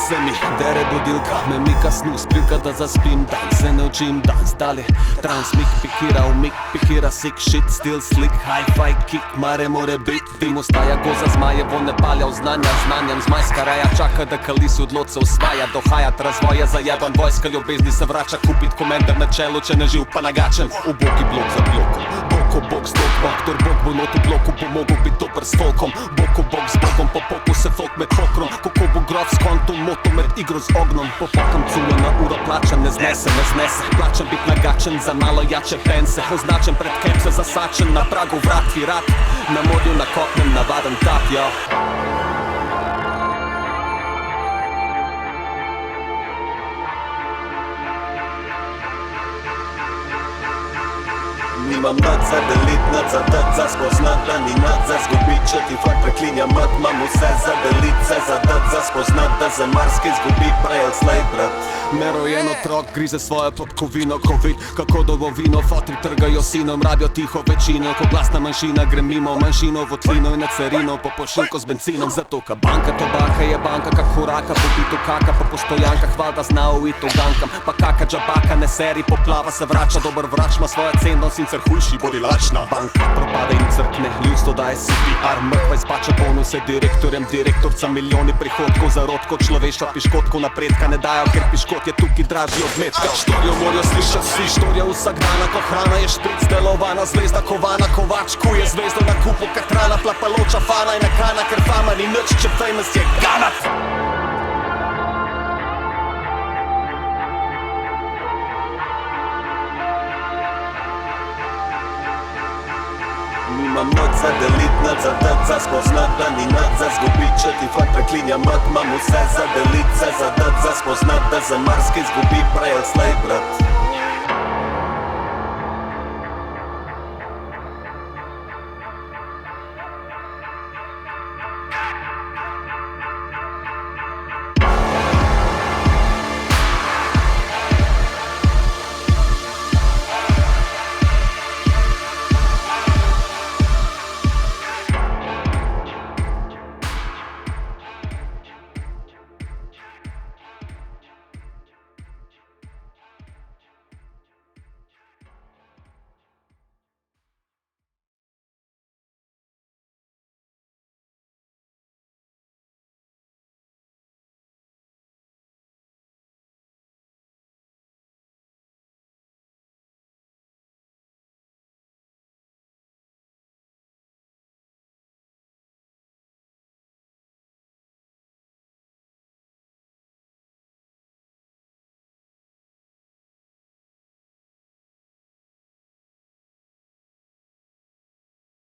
se mi dere budilka, me mika snus, pilka da zaspim, dan se ne učim, danes dalje transmik pikira sick shit, still slick, hi-fi kick, mare more bit, dim ostaja goza zmajevo, ne palja v znanjem zmajska raja, čaka da kalisi odloce usvaja, dohajat razvoja zajeban, vojska ljubezni se vrača, kupit komender na čelu, če ne živ pa nagačen, ubogi blok za blokom, boko bok s tok, baktor bok bo not v bloku, bo mogel bit dober s folkom, boko bok s bokom, po poku se folk med pokrom, kako bo grot s kontom, moto med igro z ognom, popokam culo na uro plačam, ne znese, plačam bit nagačen za malo jače pense, označen pred kepse, zasačen na pragu vrat, pirat, na morju, na kopnem, navaden tap, jo. Nimam nad za delit, nad za dat, za spoznat, da ni nad za zgubit, če ti fakt preklinja mat, mam vse za delit, vse za dat, za spoznat, da za marski zgubi, prej od slej, brat. Nerojen otrok grize svojo popkovino, ko vid, kako domovino fotri trgajo sinom, rabijo tiho večino, ko glasna manjšina gre mimo, manjšino v tlino in na carino, po pošiljko z benzinom, zato ka banka tobaka je banka, kak huraka, popito kaka, po postojankah, hvalda zna ujito gankam, pa kaka džabaka, ne seri, poplava se vrača, dober vrač ima svoja cennost in hujši bodi lačna. Banka propade in crkne, ljudstvo daje CPR, mrtva izpača bonuse direktorjem, direktorca milijoni prihodkov, zarodkov, človeštva, piškotkov, napredka ne dajo, ker piškot je tukaj dražji od metka. Štorijo morajo slišati vsi, štorijo vsak dana, ko hrana je špric delovana, zvezda kovana, kovač kuje zvezdo na kupu, katrana, plapaloča fana in nakana, ker fama ni nič, če famous je ganat. Nimam nad za delit, nad za dat, za spoznat, da ni nad za zgubit, če ti fakt preklinja mat, mam vse za delit, vse za dat, za spoznat, da za marski zgubi, prej od slej, brat.